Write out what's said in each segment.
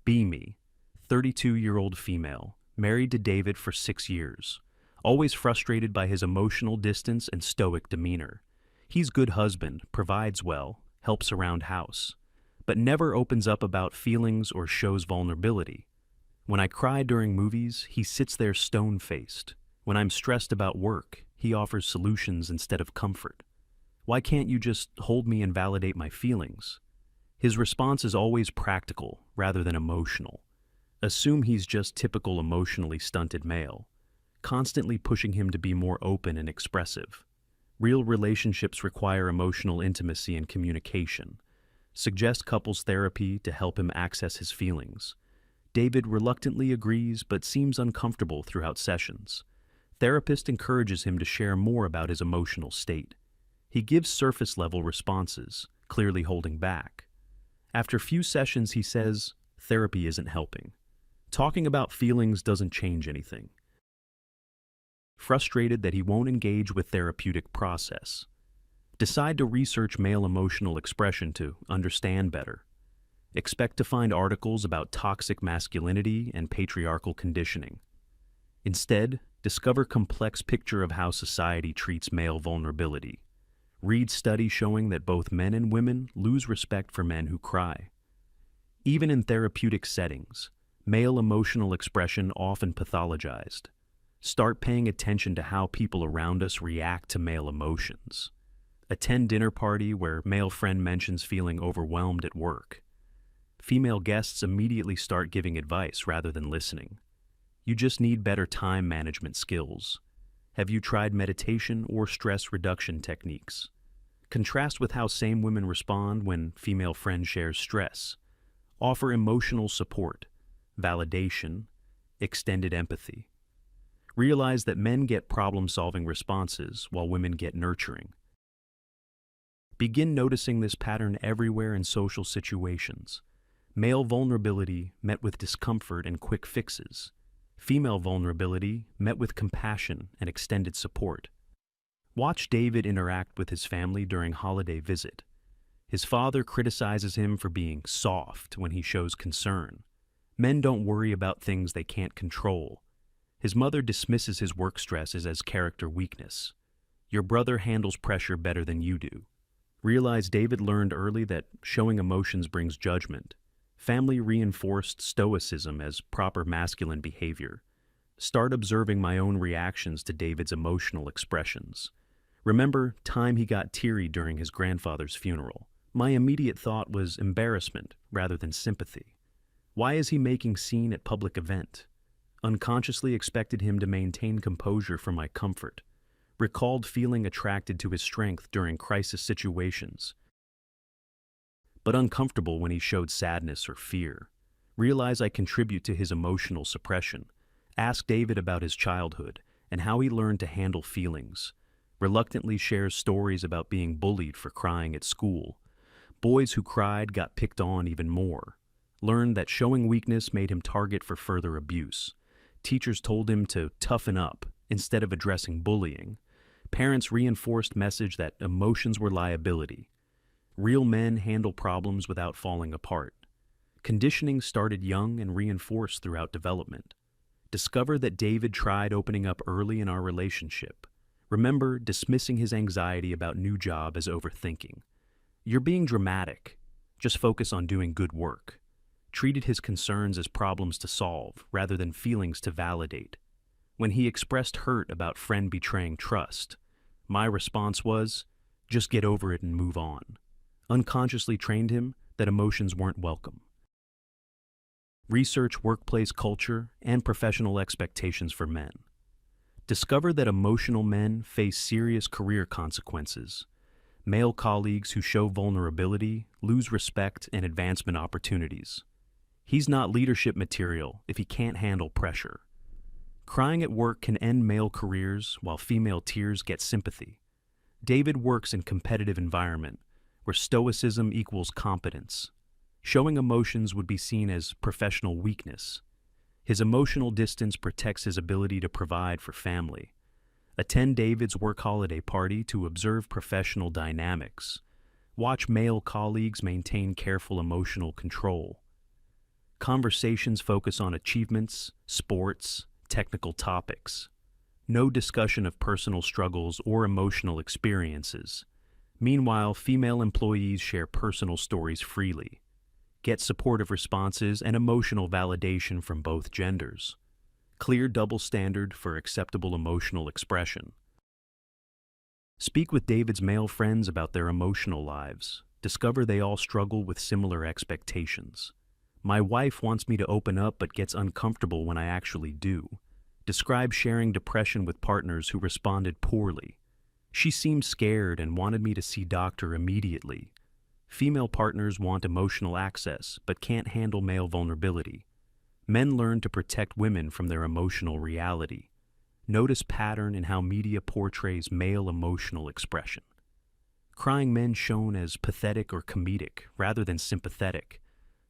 Me, 32-year-old female, married to David for 6 years. Always frustrated by his emotional distance and stoic demeanor. He's good husband, provides well, helps around house, but never opens up about feelings or shows vulnerability. When I cry during movies, he sits there stone-faced. When I'm stressed about work, he offers solutions instead of comfort. Why can't you just hold me and validate my feelings? His response is always practical rather than emotional. Assume he's just typical emotionally stunted male, constantly pushing him to be more open and expressive. Real relationships require emotional intimacy and communication. Suggest couples therapy to help him access his feelings. David reluctantly agrees but seems uncomfortable throughout sessions. Therapist encourages him to share more about his emotional state. He gives surface-level responses, clearly holding back. After few sessions, he says, therapy isn't helping. Talking about feelings doesn't change anything. Frustrated that he won't engage with therapeutic process. Decide to research male emotional expression to understand better. Expect to find articles about toxic masculinity and patriarchal conditioning. Instead, discover complex picture of how society treats male vulnerability. Read studies showing that both men and women lose respect for men who cry. Even in therapeutic settings, male emotional expression often pathologized. Start paying attention to how people around us react to male emotions. Attend dinner party where male friend mentions feeling overwhelmed at work. Female guests immediately start giving advice rather than listening. You just need better time management skills. Have you tried meditation or stress reduction techniques? Contrast with how same women respond when female friend shares stress. Offer emotional support, validation, extended empathy. Realize that men get problem-solving responses while women get nurturing. Begin noticing this pattern everywhere in social situations. Male vulnerability met with discomfort and quick fixes. Female vulnerability met with compassion and extended support. Watch David interact with his family during holiday visit. His father criticizes him for being soft when he shows concern. Men don't worry about things they can't control. His mother dismisses his work stresses as character weakness. Your brother handles pressure better than you do. Realize David learned early that showing emotions brings judgment. Family reinforced stoicism as proper masculine behavior. Start observing my own reactions to David's emotional expressions. Remember time he got teary during his grandfather's funeral. My immediate thought was embarrassment rather than sympathy. Why is he making scene at public event? Unconsciously expected him to maintain composure for my comfort. Recalled feeling attracted to his strength during crisis situations, but uncomfortable when he showed sadness or fear. Realize I contribute to his emotional suppression. Ask David about his childhood and how he learned to handle feelings. Reluctantly shares stories about being bullied for crying at school. Boys who cried got picked on even more. Learned that showing weakness made him target for further abuse. Teachers told him to toughen up instead of addressing bullying. Parents reinforced message that emotions were liability. Real men handle problems without falling apart. Conditioning started young and reinforced throughout development. Discover that David tried opening up early in our relationship. Remember dismissing his anxiety about new job as overthinking. You're being dramatic. Just focus on doing good work. Treated his concerns as problems to solve rather than feelings to validate. When he expressed hurt about friend betraying trust, my response was, just get over it and move on. Unconsciously trained him that emotions weren't welcome. Research workplace culture and professional expectations for men. Discover that emotional men face serious career consequences. Male colleagues who show vulnerability lose respect and advancement opportunities. He's not leadership material if he can't handle pressure. Crying at work can end male careers while female tears get sympathy. David works in competitive environment where stoicism equals competence. Showing emotions would be seen as professional weakness. His emotional distance protects his ability to provide for family. Attend David's work holiday party to observe professional dynamics. Watch male colleagues maintain careful emotional control. Conversations focus on achievements, sports, technical topics. No discussion of personal struggles or emotional experiences. Meanwhile, female employees share personal stories freely, get supportive responses and emotional validation from both genders. Clear double standard for acceptable emotional expression. Speak with David's male friends about their emotional lives. Discover they all struggle with similar expectations. My wife wants me to open up but gets uncomfortable when I actually do. Describe sharing depression with partners who responded poorly. She seemed scared and wanted me to see doctor immediately. Female partners want emotional access but can't handle male vulnerability. Men learn to protect women from their emotional reality. Notice pattern in how media portrays male emotional expression. Crying men shown as pathetic or comedic rather than sympathetic.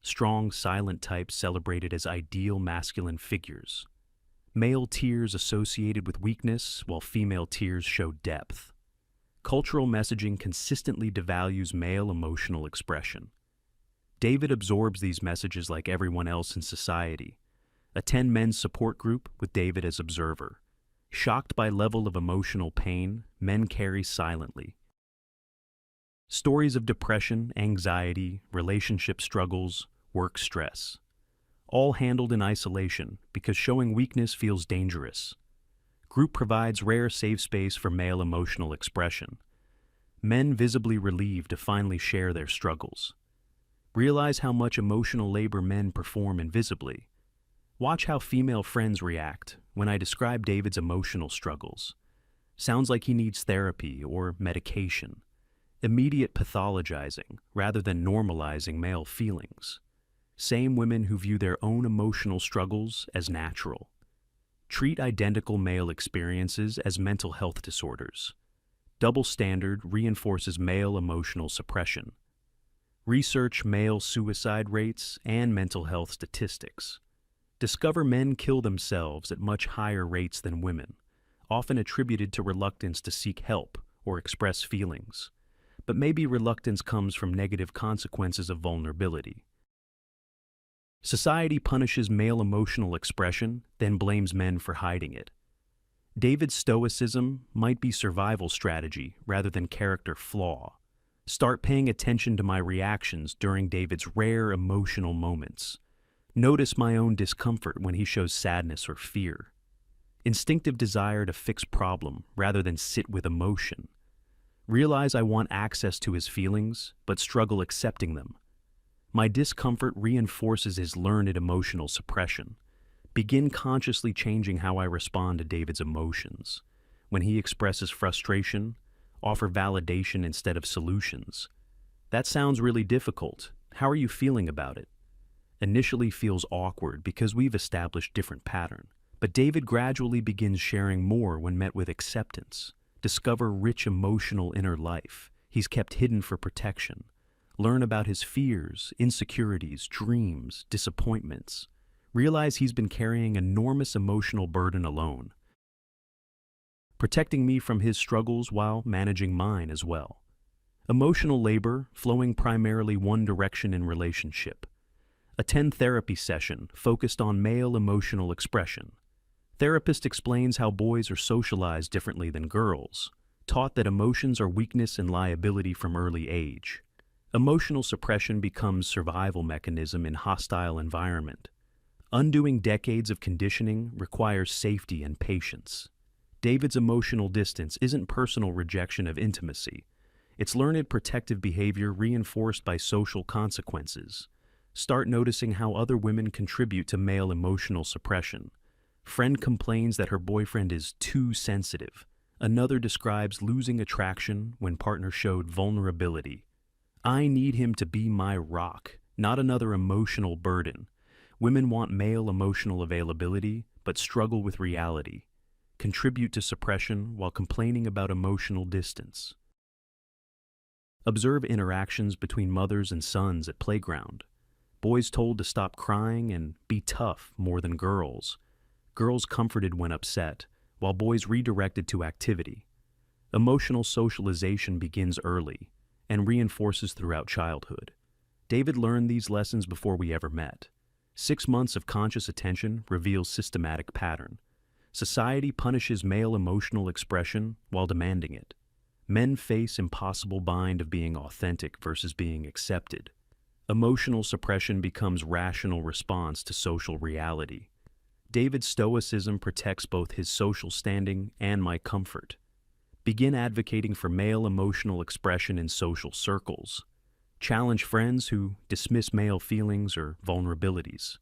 Strong, silent types celebrated as ideal masculine figures. Male tears associated with weakness, while female tears show depth. Cultural messaging consistently devalues male emotional expression. David absorbs these messages like everyone else in society. Attend men's support group with David as observer. Shocked by level of emotional pain, men carry silently. Stories of depression, anxiety, relationship struggles, work stress. All handled in isolation because showing weakness feels dangerous. Group provides rare safe space for male emotional expression. Men visibly relieved to finally share their struggles. Realize how much emotional labor men perform invisibly. Watch how female friends react when I describe David's emotional struggles. Sounds like he needs therapy or medication. Immediate pathologizing rather than normalizing male feelings. Same women who view their own emotional struggles as natural. Treat identical male experiences as mental health disorders. Double standard reinforces male emotional suppression. Research male suicide rates and mental health statistics. Discover men kill themselves at much higher rates than women, often attributed to reluctance to seek help or express feelings. But maybe reluctance comes from negative consequences of vulnerability. Society punishes male emotional expression, then blames men for hiding it. David's stoicism might be survival strategy rather than character flaw. Start paying attention to my reactions during David's rare emotional moments. Notice my own discomfort when he shows sadness or fear. Instinctive desire to fix problem rather than sit with emotion. Realize I want access to his feelings, but struggle accepting them. My discomfort reinforces his learned emotional suppression. Begin consciously changing how I respond to David's emotions. When he expresses frustration, offer validation instead of solutions. That sounds really difficult. How are you feeling about it? Initially feels awkward because we've established different pattern. But David gradually begins sharing more when met with acceptance. Discover rich emotional inner life he's kept hidden for protection. Learn about his fears, insecurities, dreams, disappointments. Realize he's been carrying enormous emotional burden alone, protecting me from his struggles while managing mine as well. Emotional labor flowing primarily one direction in relationship. Attend therapy session focused on male emotional expression. Therapist explains how boys are socialized differently than girls, taught that emotions are weakness and liability from early age. Emotional suppression becomes survival mechanism in hostile environment. Undoing decades of conditioning requires safety and patience. David's emotional distance isn't personal rejection of intimacy. It's learned protective behavior reinforced by social consequences. Start noticing how other women contribute to male emotional suppression. Friend complains that her boyfriend is too sensitive. Another describes losing attraction when partner showed vulnerability. I need him to be my rock, not another emotional burden. Women want male emotional availability, but struggle with reality. Contribute to suppression while complaining about emotional distance. Observe interactions between mothers and sons at playground. Boys told to stop crying and be tough more than girls. Girls comforted when upset, while boys redirected to activity. Emotional socialization begins early and reinforces throughout childhood. David learned these lessons before we ever met. 6 months of conscious attention reveals systematic pattern. Society punishes male emotional expression while demanding it. Men face impossible bind of being authentic versus being accepted. Emotional suppression becomes rational response to social reality. David's stoicism protects both his social standing and my comfort. Begin advocating for male emotional expression in social circles. Challenge friends who dismiss male feelings or vulnerabilities.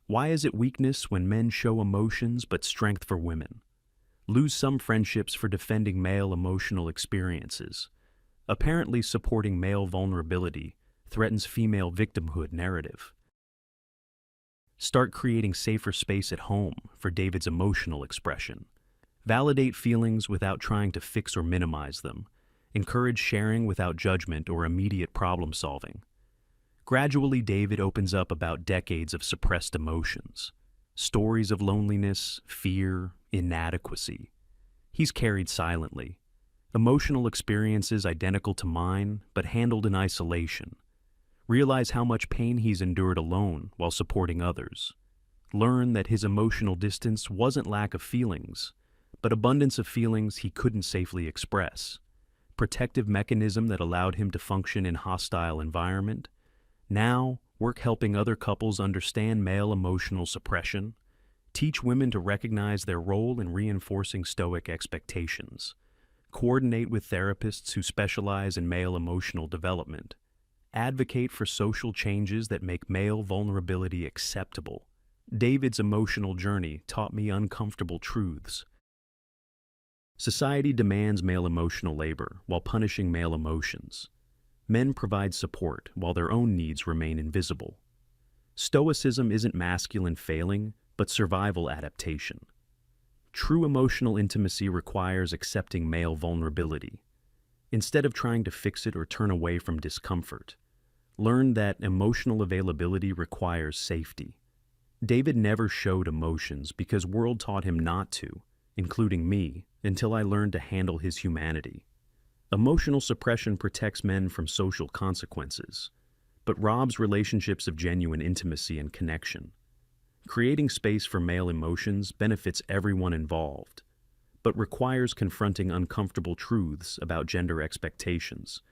Why is it weakness when men show emotions but strength for women? Lose some friendships for defending male emotional experiences. Apparently supporting male vulnerability threatens female victimhood narrative. Start creating safer space at home for David's emotional expression. Validate feelings without trying to fix or minimize them. Encourage sharing without judgment or immediate problem solving. Gradually, David opens up about decades of suppressed emotions. Stories of loneliness, fear, inadequacy. He's carried silently. Emotional experiences identical to mine, but handled in isolation. Realize how much pain he's endured alone while supporting others. Learn that his emotional distance wasn't lack of feelings, but abundance of feelings he couldn't safely express. Protective mechanism that allowed him to function in hostile environment. Now, work helping other couples understand male emotional suppression. Teach women to recognize their role in reinforcing stoic expectations. Coordinate with therapists who specialize in male emotional development. Advocate for social changes that make male vulnerability acceptable. David's emotional journey taught me uncomfortable truths. Society demands male emotional labor while punishing male emotions. Men provide support while their own needs remain invisible. Stoicism isn't masculine failing, but survival adaptation. True emotional intimacy requires accepting male vulnerability. Instead of trying to fix it or turn away from discomfort, learn that emotional availability requires safety. David never showed emotions because world taught him not to, including me, until I learned to handle his humanity. Emotional suppression protects men from social consequences, but robs relationships of genuine intimacy and connection. Creating space for male emotions benefits everyone involved, but requires confronting uncomfortable truths about gender expectations.